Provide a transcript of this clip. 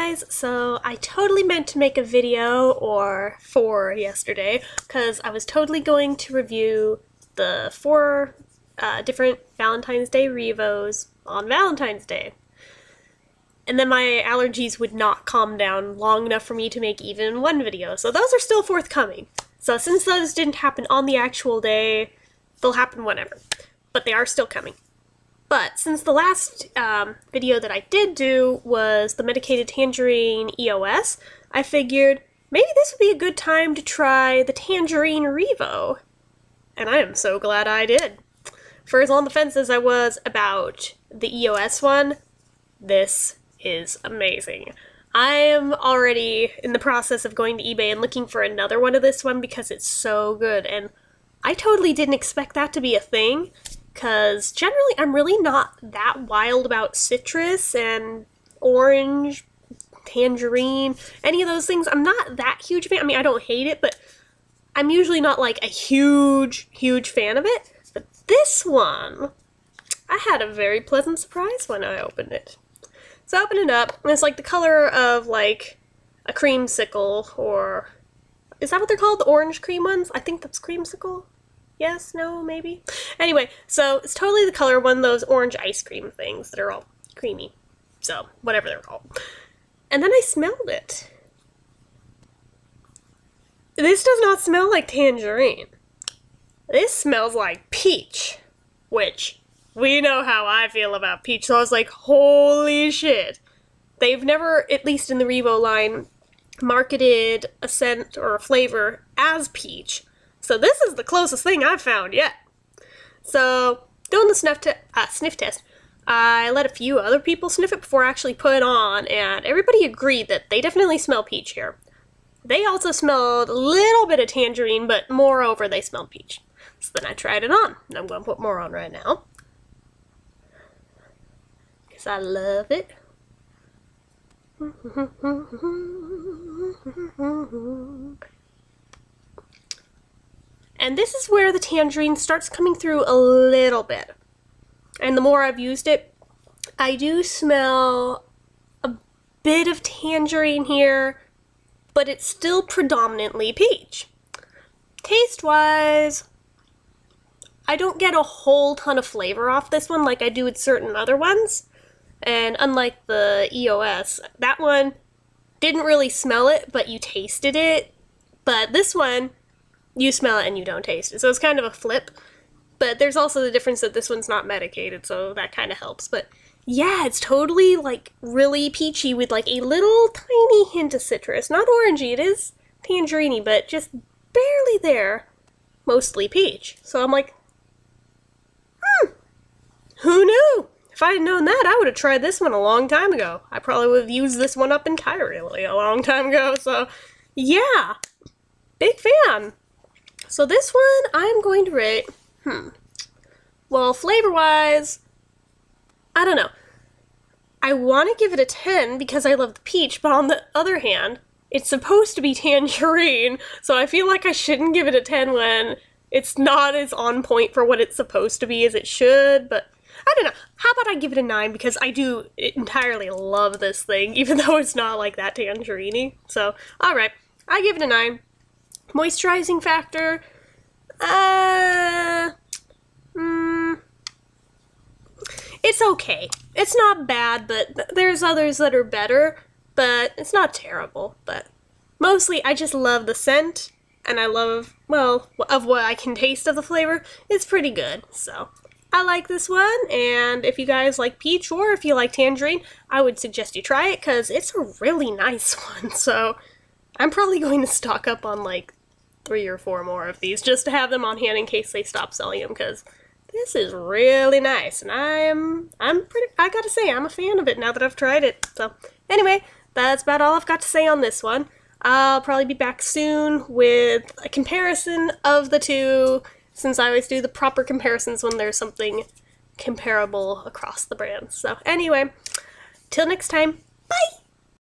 guys, so I totally meant to make a video for yesterday because I was totally going to review the 4 different Valentine's Day Revos on Valentine's Day. And then my allergies would not calm down long enough for me to make even one video, so those are still forthcoming. So since those didn't happen on the actual day, they'll happen whenever. But they are still coming. But since the last video that I did do was the medicated tangerine EOS, I figured maybe this would be a good time to try the tangerine Revo. And I am so glad I did. For as on the fence as I was about the EOS one, this is amazing. I am already in the process of going to eBay and looking for another one of this one because it's so good, and I totally didn't expect that to be a thing, because generally I'm really not that wild about citrus and orange, tangerine, any of those things. I'm not that huge a fan. I mean, I don't hate it, but I'm usually not like a huge fan of it. But this one, I had a very pleasant surprise when I opened it. So I opened it up, and it's like the color of like a creamsicle, or is that what they're called? The orange cream ones? I think that's creamsicle. Yes, no, maybe? Anyway, so it's totally the color of one of those orange ice cream things that are all creamy. So, whatever they're called. And then I smelled it. This does not smell like tangerine. This smells like peach, which we know how I feel about peach, so I was like, holy shit. They've never, at least in the Revo line, marketed a scent or a flavor as peach. So this is the closest thing I've found yet. So, doing the sniff test, I let a few other people sniff it before I actually put it on, and everybody agreed that they definitely smell peach here. They also smelled a little bit of tangerine, but moreover, they smelled peach. So then I tried it on, and I'm going to put more on right now, because I love it. And this is where the tangerine starts coming through a little bit. And the more I've used it, I do smell a bit of tangerine here, but it's still predominantly peach. Taste-wise, I don't get a whole ton of flavor off this one like I do with certain other ones. And unlike the EOS, that one didn't really smell it, but you tasted it. But this one, you smell it and you don't taste it. So it's kind of a flip. But there's also the difference that this one's not medicated, so that kind of helps. But yeah, it's totally like really peachy with like a little tiny hint of citrus. Not orangey, it is tangerine-y, but just barely there. Mostly peach. So I'm like, who knew? If I had known that, I would have tried this one a long time ago. I probably would have used this one up entirely a long time ago. So yeah, big fan. So this one, I'm going to rate, well, flavor-wise, I don't know. I want to give it a 10 because I love the peach, but on the other hand, it's supposed to be tangerine, so I feel like I shouldn't give it a 10 when it's not as on point for what it's supposed to be as it should, but I don't know. How about I give it a 9 because I do entirely love this thing, even though it's not like that tangerine-y. So, alright, I give it a 9. Moisturizing factor, it's okay. It's not bad, but there's others that are better, but it's not terrible. But mostly, I just love the scent, and I love, well, of what I can taste of the flavor. It's pretty good, so I like this one, and if you guys like peach, or if you like tangerine, I would suggest you try it, because it's a really nice one, so I'm probably going to stock up on, like, 3 or 4 more of these, just to have them on hand in case they stop selling them, because this is really nice, and I gotta say, I'm a fan of it now that I've tried it. So, anyway, that's about all I've got to say on this one. I'll probably be back soon with a comparison of the two, since I always do the proper comparisons when there's something comparable across the brands. So, anyway, till next time, bye!